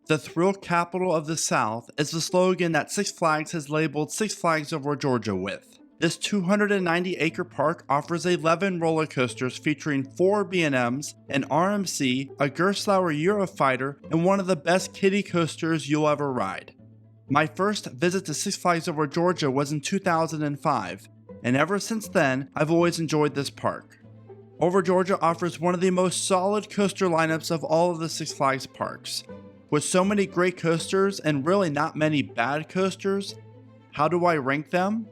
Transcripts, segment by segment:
The thrill capital of the South is the slogan that Six Flags has labeled Six Flags Over Georgia with. This 290-acre park offers 11 roller coasters featuring 4 B&Ms, an RMC, a Gerstlauer Eurofighter, and one of the best kiddie coasters you'll ever ride. My first visit to Six Flags Over Georgia was in 2005, and ever since then, I've always enjoyed this park. Over Georgia offers one of the most solid coaster lineups of all of the Six Flags parks. With so many great coasters and really not many bad coasters, how do I rank them?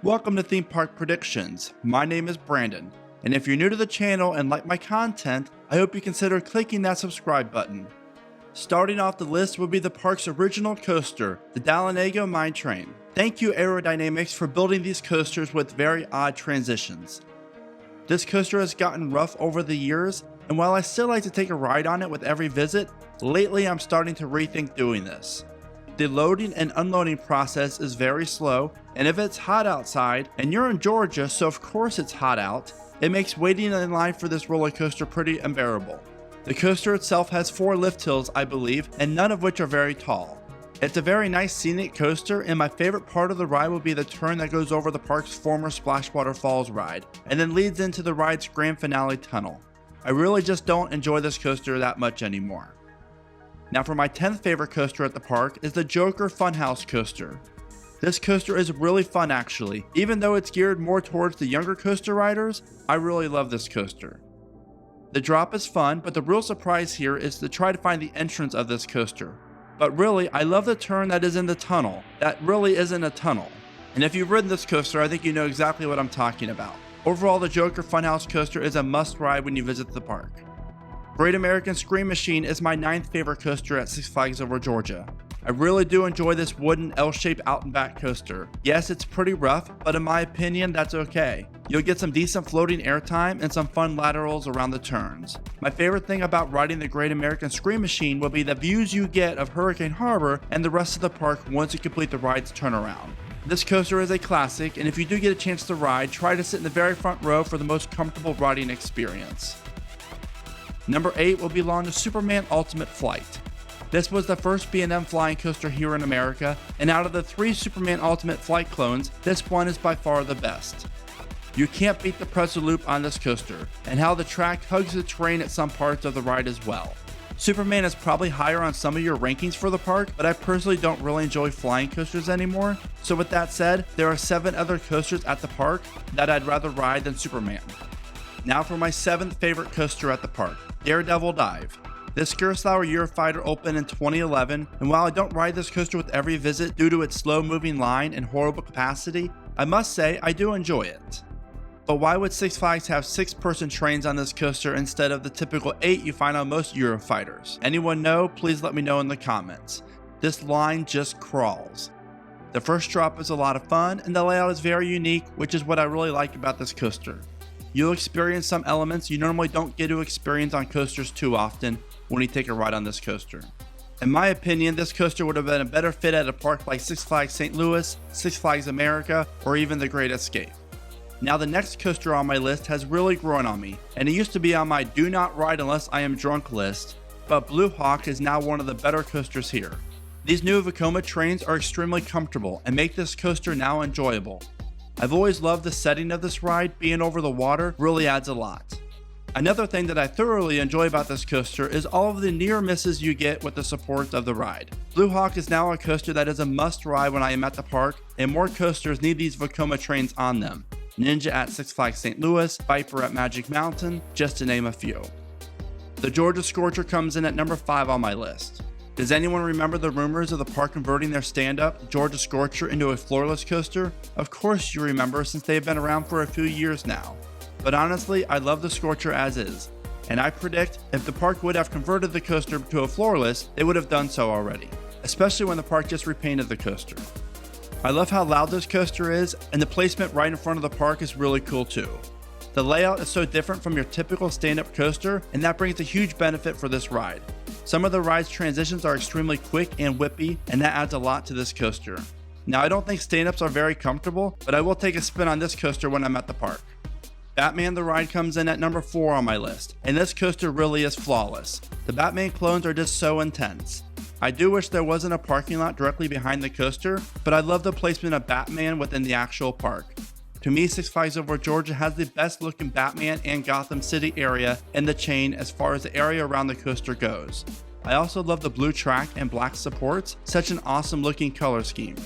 Welcome to Theme Park Predictions. My name is Brandon, and if you're new to the channel and like my content, I hope you consider clicking that subscribe button. Starting off the list would be the park's original coaster, the Dallanego Mine Train. Thank you Aerodynamics for building these coasters with very odd transitions. This coaster has gotten rough over the years, and while I still like to take a ride on it with every visit, lately I'm starting to rethink doing this. The loading and unloading process is very slow, and if it's hot outside, and you're in Georgia so of course it's hot out, it makes waiting in line for this roller coaster pretty unbearable. The coaster itself has 4 lift hills, I believe, and none of which are very tall. It's a very nice scenic coaster, and my favorite part of the ride will be the turn that goes over the park's former Splashwater Falls ride, and then leads into the ride's grand finale tunnel. I really just don't enjoy this coaster that much anymore. Now for my 10th favorite coaster at the park is the Joker Funhouse coaster. This coaster is really fun actually. Even though it's geared more towards the younger coaster riders, I really love this coaster. The drop is fun, but the real surprise here is to try to find the entrance of this coaster. But really, I love the turn that is in the tunnel. That really isn't a tunnel. And if you've ridden this coaster, I think you know exactly what I'm talking about. Overall, the Joker Funhouse coaster is a must ride when you visit the park. Great American Scream Machine is my 9th favorite coaster at Six Flags Over Georgia. I really do enjoy this wooden L-shaped out and back coaster. Yes, it's pretty rough, but in my opinion, that's okay. You'll get some decent floating airtime and some fun laterals around the turns. My favorite thing about riding the Great American Scream Machine will be the views you get of Hurricane Harbor and the rest of the park once you complete the ride's turnaround. This coaster is a classic, and if you do get a chance to ride, try to sit in the very front row for the most comfortable riding experience. Number 8 will belong to Superman Ultimate Flight. This was the first B&M flying coaster here in America, and out of the 3 Superman Ultimate Flight clones, this one is by far the best. You can't beat the pretzel loop on this coaster, and how the track hugs the terrain at some parts of the ride as well. Superman is probably higher on some of your rankings for the park, but I personally don't really enjoy flying coasters anymore, so with that said, there are 7 other coasters at the park that I'd rather ride than Superman. Now for my 7th favorite coaster at the park, Daredevil Dive. This Gerstlauer Eurofighter opened in 2011, and while I don't ride this coaster with every visit due to its slow moving line and horrible capacity, I must say I do enjoy it. But why would Six Flags have 6-person trains on this coaster instead of the typical 8 you find on most Eurofighters? Anyone know? Please let me know in the comments. This line just crawls. The first drop is a lot of fun, and the layout is very unique, which is what I really like about this coaster. You'll experience some elements you normally don't get to experience on coasters too often when you take a ride on this coaster. In my opinion, this coaster would have been a better fit at a park like Six Flags St. Louis, Six Flags America, or even The Great Escape. Now the next coaster on my list has really grown on me, and it used to be on my do not ride unless I am drunk list, but Blue Hawk is now one of the better coasters here. These new Vekoma trains are extremely comfortable and make this coaster now enjoyable. I've always loved the setting of this ride. Being over the water really adds a lot. Another thing that I thoroughly enjoy about this coaster is all of the near misses you get with the support of the ride. Blue Hawk is now a coaster that is a must ride when I am at the park, and more coasters need these Vekoma trains on them. Ninja at Six Flags St. Louis, Viper at Magic Mountain, just to name a few. The Georgia Scorcher comes in at number 5 on my list. Does anyone remember the rumors of the park converting their stand-up Georgia Scorcher into a floorless coaster? Of course you remember, since they've been around for a few years now. But honestly, I love the Scorcher as is, and I predict if the park would have converted the coaster to a floorless, they would have done so already, especially when the park just repainted the coaster. I love how loud this coaster is, and the placement right in front of the park is really cool too. The layout is so different from your typical stand-up coaster, and that brings a huge benefit for this ride. Some of the ride's transitions are extremely quick and whippy, and that adds a lot to this coaster. Now, I don't think stand-ups are very comfortable, but I will take a spin on this coaster when I'm at the park. Batman the Ride comes in at number 4 on my list, and this coaster really is flawless. The Batman clones are just so intense. I do wish there wasn't a parking lot directly behind the coaster, but I love the placement of Batman within the actual park. To me, Six Flags Over Georgia has the best looking Batman and Gotham City area in the chain as far as the area around the coaster goes. I also love the blue track and black supports, such an awesome looking color scheme.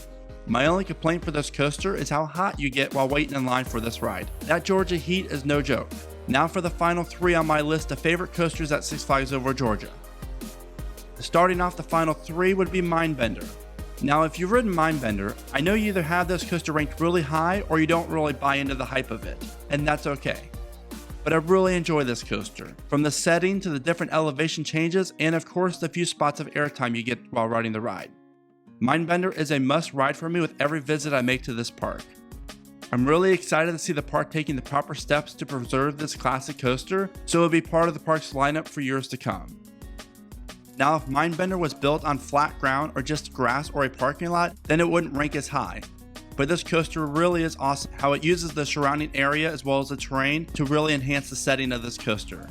My only complaint for this coaster is how hot you get while waiting in line for this ride. That Georgia heat is no joke. Now for the final 3 on my list of favorite coasters at Six Flags Over Georgia. Starting off the final 3 would be Mindbender. Now if you've ridden Mindbender, I know you either have this coaster ranked really high or you don't really buy into the hype of it, and that's okay. But I really enjoy this coaster, from the setting to the different elevation changes and of course the few spots of airtime you get while riding the ride. Mindbender is a must ride for me with every visit I make to this park. I'm really excited to see the park taking the proper steps to preserve this classic coaster so it will be part of the park's lineup for years to come. Now if Mindbender was built on flat ground or just grass or a parking lot, then it wouldn't rank as high. But this coaster really is awesome how it uses the surrounding area as well as the terrain to really enhance the setting of this coaster.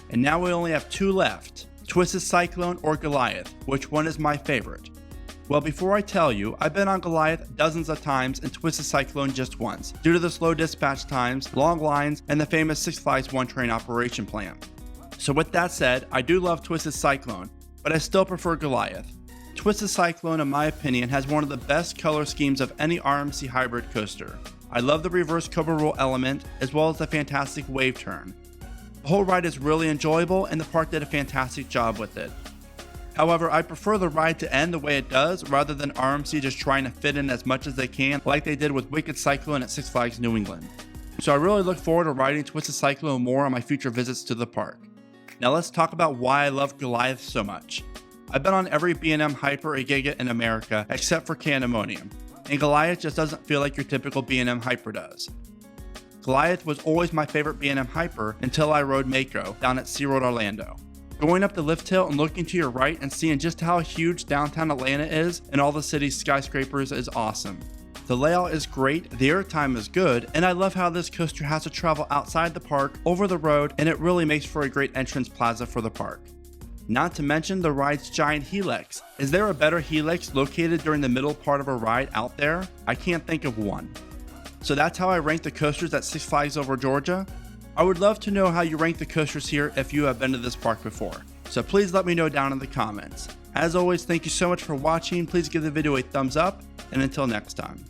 And now we only have 2 left, Twisted Cyclone or Goliath. Which one is my favorite? Well, before I tell you, I've been on Goliath dozens of times and Twisted Cyclone just once, due to the slow dispatch times, long lines, and the famous Six Flags one train operation plan. So with that said, I do love Twisted Cyclone, but I still prefer Goliath. Twisted Cyclone, in my opinion, has one of the best color schemes of any RMC hybrid coaster. I love the reverse Cobra Roll element, as well as the fantastic wave turn. The whole ride is really enjoyable and the park did a fantastic job with it. However, I prefer the ride to end the way it does rather than RMC just trying to fit in as much as they can like they did with Wicked Cyclone at Six Flags New England. So I really look forward to riding Twisted Cyclone more on my future visits to the park. Now let's talk about why I love Goliath so much. I've been on every B&M Hyper a Giga in America except for Candemonium, and Goliath just doesn't feel like your typical B&M Hyper does. Goliath was always my favorite B&M Hyper until I rode Mako down at SeaWorld Orlando. Going up the lift hill and looking to your right and seeing just how huge downtown Atlanta is and all the city's skyscrapers is awesome. The layout is great, the airtime is good, and I love how this coaster has to travel outside the park, over the road, and it really makes for a great entrance plaza for the park. Not to mention the ride's giant helix. Is there a better helix located during the middle part of a ride out there? I can't think of one. So that's how I rank the coasters at Six Flags Over Georgia. I would love to know how you rank the coasters here if you have been to this park before. So please let me know down in the comments. As always, thank you so much for watching. Please give the video a thumbs up, and until next time.